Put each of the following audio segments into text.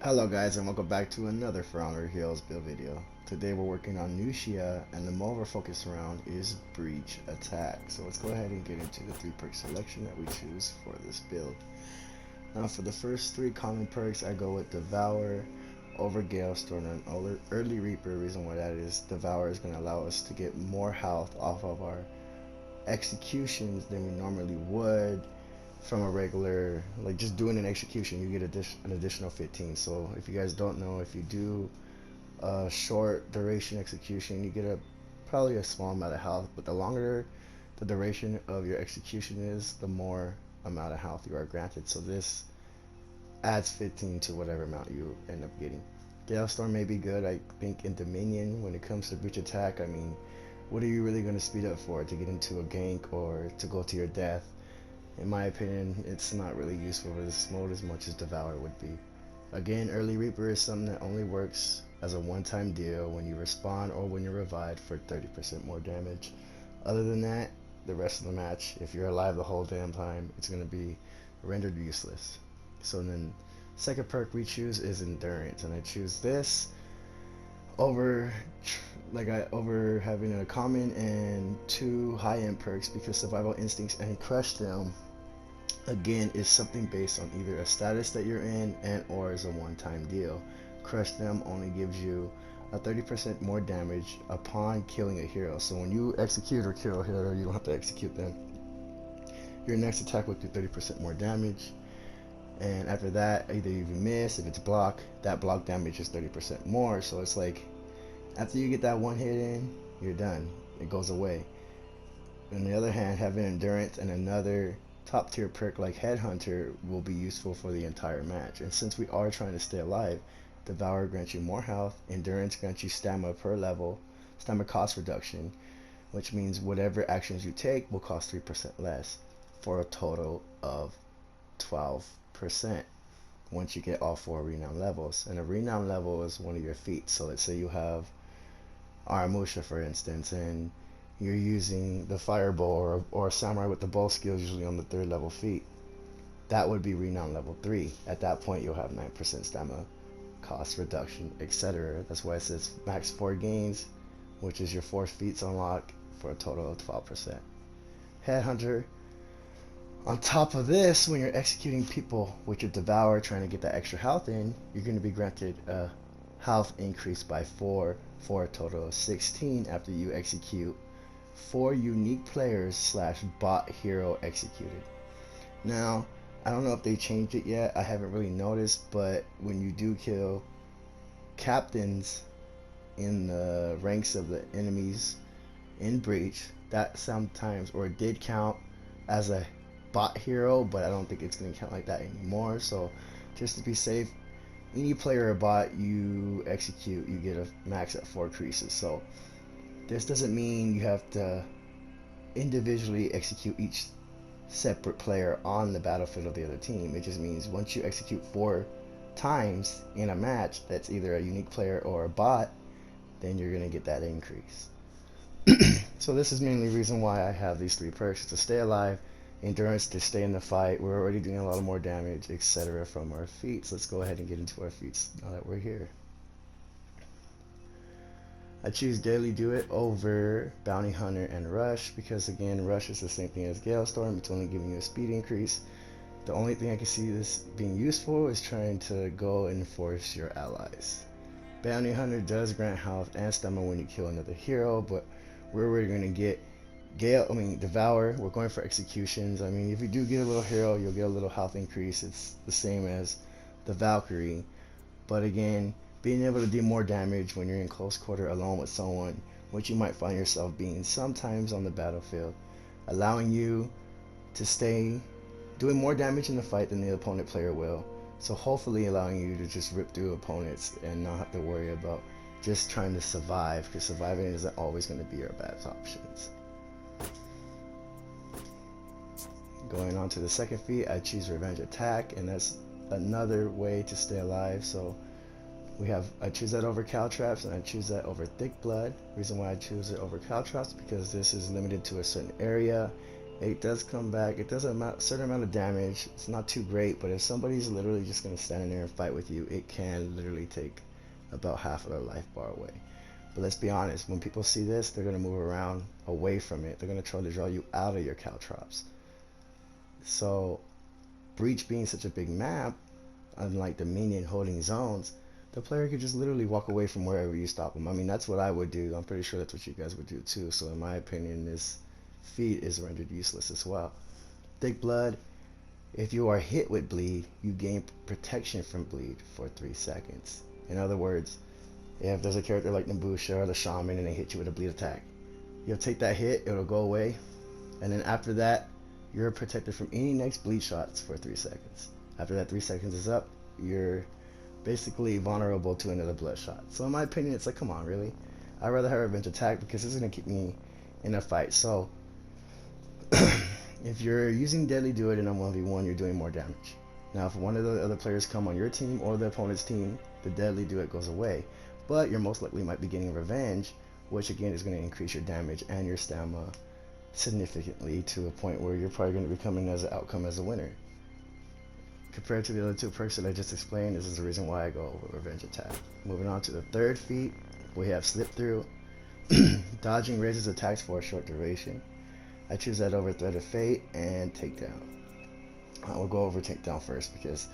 Hello guys, and welcome back to another For Honor Heroes build video. Today we're working on Nuxia, and the mode we're focused around is Breach Attack. So let's go ahead and get into the 3 perk selection that we choose for this build. Now for the first 3 common perks, I go with Devour over Gale Storm and Early Reaper. Reason why that is, Devour is going to allow us to get more health off of our executions than we normally would from a regular, like just doing an execution. You get an additional 15. So if you guys don't know, if you do a short duration execution, you get probably a small amount of health, but the longer the duration of your execution is, the more amount of health you are granted. So this adds 15 to whatever amount you end up getting. Gale Storm may be good, I think, in Dominion. When it comes to Breach Attack, I mean, what are you really going to speed up for? To get into a gank or to go to your death? In my opinion, it's not really useful for this mode as much as Devour would be. Again, Early Reaper is something that only works as a one-time deal when you respawn or when you're revived for 30% more damage. Other than that, the rest of the match, if you're alive the whole damn time, it's going to be rendered useless. So then, second perk we choose is Endurance, and I choose this over over having a common and 2 high-end perks, because Survival Instincts and Crush Them again is something based on either a status that you're in and or is a one-time deal. Crush Them only gives you a 30% more damage upon killing a hero. So when you execute or kill a hero, you don't have to execute them. Your next attack will do 30% more damage, and after that, either you miss, if it's block, that block damage is 30% more. So it's like, after you get that one hit in, you're done. It goes away. On the other hand, having Endurance and another top tier perk like Headhunter will be useful for the entire match. And since we are trying to stay alive, Devour grants you more health, Endurance grants you stamina per level, stamina cost reduction, which means whatever actions you take will cost 3% less, for a total of 12% once you get all 4 renown levels. And a renown level is one of your feats. So let's say you have Aramusha, for instance, and you're using the fireball or samurai with the bow skills, usually on the 3rd level feat. That would be renown level 3. At that point, you'll have 9% stamina cost reduction, etc. That's why it says max 4 gains, which is your 4 feats unlock, for a total of 12%. Headhunter, on top of this, when you're executing people with your Devour, trying to get that extra health in, you're going to be granted a health increase by 4 for a total of 16 after you execute 4 unique players slash bot hero executed. Now, I don't know if they changed it yet, I haven't really noticed, but when you do kill captains in the ranks of the enemies in Breach, that sometimes, or it did count as a bot hero, but I don't think it's going to count like that anymore. So just to be safe, any player or bot you execute, you get a max at 4 creases. So this doesn't mean you have to individually execute each separate player on the battlefield of the other team. It just means once you execute 4 times in a match that's either a unique player or a bot, then you're going to get that increase. So this is mainly the reason why I have these 3 perks: to stay alive, Endurance to stay in the fight, we're already doing a lot of more damage, etc. from our feats. Let's go ahead and get into our feats now that we're here. I choose Daily Do It over Bounty Hunter and Rush, because again, Rush is the same thing as Gale Storm, it's only giving you a speed increase. The only thing I can see this being useful is trying to go and force your allies. Bounty Hunter does grant health and stamina when you kill another hero, but we're going to get Devour, we're going for executions. I mean, if you do get a little hero, you'll get a little health increase. It's the same as the Valkyrie. But again, being able to do more damage when you're in close quarter alone with someone, which you might find yourself being sometimes on the battlefield, allowing you to stay doing more damage in the fight than the opponent player will. So hopefully allowing you to just rip through opponents and not have to worry about just trying to survive, because surviving isn't always going to be your best options. Going on to the second feat, I choose Revenge Attack, and that's another way to stay alive. So I choose that over Caltrops, and I choose that over Thick Blood. The reason why I choose it over Caltrops, because this is limited to a certain area, it does come back. It does a certain amount of damage. It's not too great, but if somebody's literally just going to stand in there and fight with you, it can literally take about half of their life bar away. But let's be honest, when people see this, they're going to move around away from it. They're going to try to draw you out of your caltrops. So Breach being such a big map, unlike the minion holding zones, the player could just literally walk away from wherever you stop them. I mean, that's what I would do. I'm pretty sure that's what you guys would do too. So in my opinion, this feat is rendered useless as well. Thick Blood, if you are hit with bleed, you gain protection from bleed for 3 seconds. In other words, if there's a character like Nuxia or the Shaman and they hit you with a bleed attack, you'll take that hit, it'll go away, and then after that, you're protected from any next bleed shots for 3 seconds. After that 3 seconds is up, you're basically vulnerable to another bloodshot. So in my opinion, it's like, come on, really? I'd rather have revenge attack because it's going to keep me in a fight. So if you're using Deadly Do It in a 1v1, you're doing more damage. Now if one of the other players come on your team or the opponent's team, the Deadly Do It goes away. But you're most likely might be getting revenge, which again is going to increase your damage and your stamina significantly to a point where you're probably going to be coming as an outcome as a winner. Compared to the other two perks that I just explained, this is the reason why I go with Revenge Attack. Moving on to the third feat, we have Slip Through. Dodging raises attacks for a short duration. I choose that over Thread of Fate and Takedown. We'll go over Takedown first because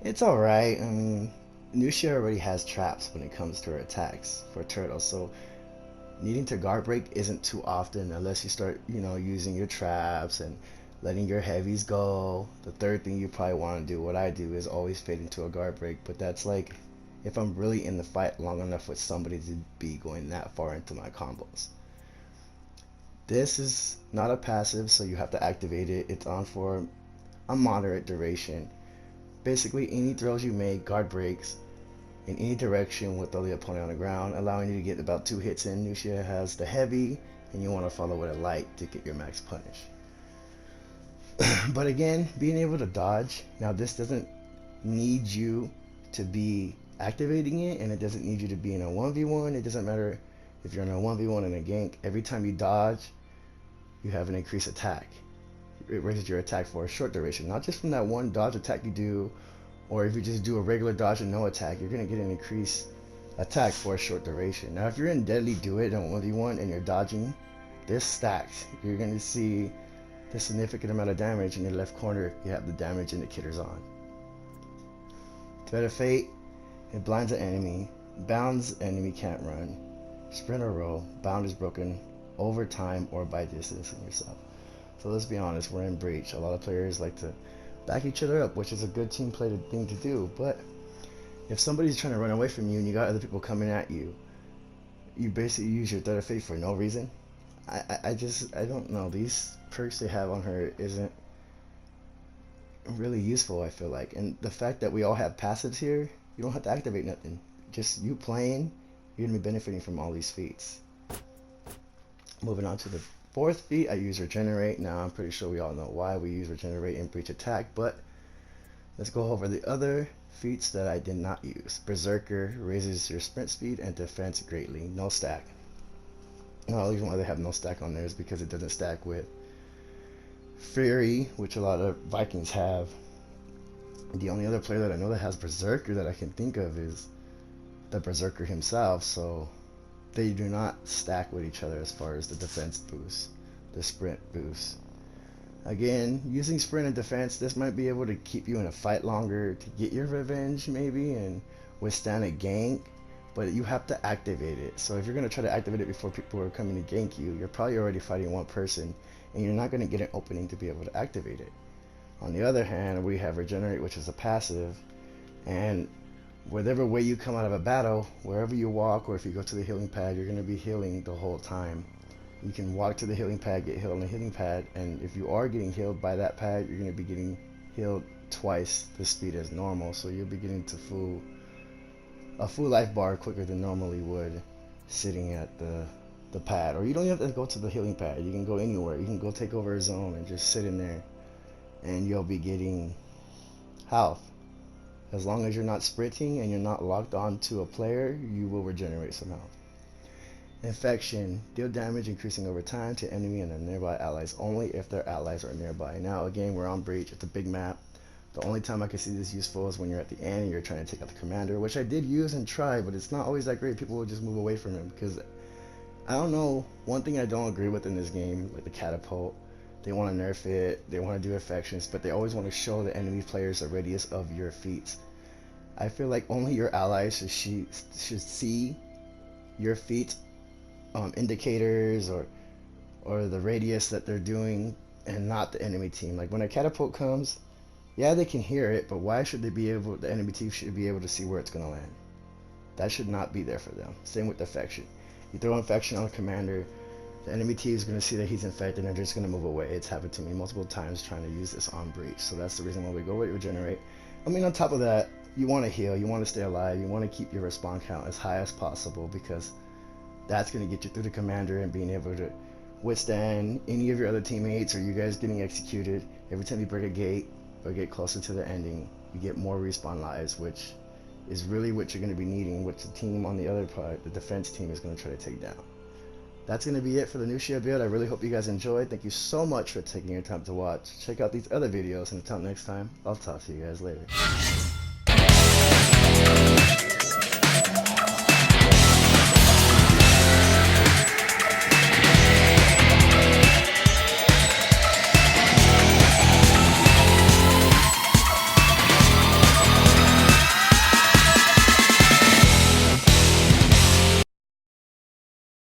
it's alright. I mean, Nuxia already has traps when it comes to her attacks for turtles, so needing to guard break isn't too often unless you start, using your traps and letting your heavies go. The third thing you probably want to do, what I do, is always fade into a guard break, but that's like if I'm really in the fight long enough with somebody to be going that far into my combos. This is not a passive, so you have to activate it. It's on for a moderate duration. Basically, any throws you make, guard breaks, in any direction with the opponent on the ground, allowing you to get about 2 hits in. Nuxia has the heavy, and you want to follow with a light to get your max punish. But again, being able to dodge, now this doesn't need you to be activating it, and it doesn't need you to be in a 1v1. It doesn't matter if you're in a 1v1 and a gank. Every time you dodge, you have an increased attack. It raises your attack for a short duration, not just from that one dodge attack you do, or if you just do a regular dodge and no attack, you're going to get an increased attack for a short duration. Now if you're in Deadly Do It on 1v1 and you're dodging, this stacks. You're going to see the significant amount of damage in your left corner. You have the damage indicators on. Thread of Fate, it blinds an enemy, bounds enemy can't run, sprint or roll, bound is broken over time or by distancing yourself. So let's be honest, we're in Breach. A lot of players like to back each other up, which is a good team play thing to do, but if somebody's trying to run away from you and you got other people coming at you, you basically use your Thread of Fate for no reason. I don't know, these perks they have on her isn't really useful, I feel like. And the fact that we all have passives here, you don't have to activate nothing. Just you playing, you're going to be benefiting from all these feats. Moving on to the fourth feat, I use Regenerate. Now I'm pretty sure we all know why we use Regenerate in Breach Attack, but let's go over the other feats that I did not use. Berserker raises your sprint speed and defense greatly. No stack. No, the reason why they have no stack on there is because it doesn't stack with Fury, which a lot of Vikings have. The only other player that I know that has Berserker that I can think of is the Berserker himself, so they do not stack with each other as far as the defense boost, the sprint boost. Again, using sprint and defense, this might be able to keep you in a fight longer to get your revenge maybe and withstand a gank, but you have to activate it. So if you're going to try to activate it before people are coming to gank you, you're probably already fighting one person and you're not going to get an opening to be able to activate it. On the other hand, we have Regenerate, which is a passive, and whatever way you come out of a battle, wherever you walk or if you go to the healing pad, you're going to be healing the whole time. You can walk to the healing pad, get healed on the healing pad, and if you are getting healed by that pad, you're going to be getting healed twice the speed as normal, so you'll be getting to a full life bar quicker than normally would sitting at the pad. Or you don't have to go to the healing pad, you can go anywhere. You can go take over a zone and just sit in there and you'll be getting health. As long as you're not sprinting and you're not locked on to a player, you will regenerate some health. Infection, deal damage increasing over time to enemy and their nearby allies only if their allies are nearby. Now again, we're on Breach, it's a big map. The only time I can see this useful is when you're at the end and you're trying to take out the commander, which I did use and try, but it's not always that great. People will just move away from him because, I don't know, one thing I don't agree with in this game, like the catapult, they want to nerf it, they want to do affections, but they always want to show the enemy players the radius of your feats. I feel like only your allies should see your feat indicators or the radius that they're doing, and not the enemy team. Like when a catapult comes, yeah, they can hear it, but why should they be able, the enemy team should be able to see where it's going to land? That should not be there for them. Same with infection. You throw infection on a commander, the enemy team is going to see that he's infected and they're just going to move away. It's happened to me multiple times trying to use this on Breach, so that's the reason why we go with Regenerate. I mean, on top of that, you want to heal, you want to stay alive, you want to keep your respawn count as high as possible, because that's going to get you through the commander and being able to withstand any of your other teammates or you guys getting executed. Every time you break a gate or get closer to the ending, you get more respawn lives, which is really what you're going to be needing, which the team on the other part, the defense team, is going to try to take down. That's going to be it for the Nuxia build. I really hope you guys enjoyed. Thank you so much for taking your time to watch. Check out these other videos, and until next time, I'll talk to you guys later.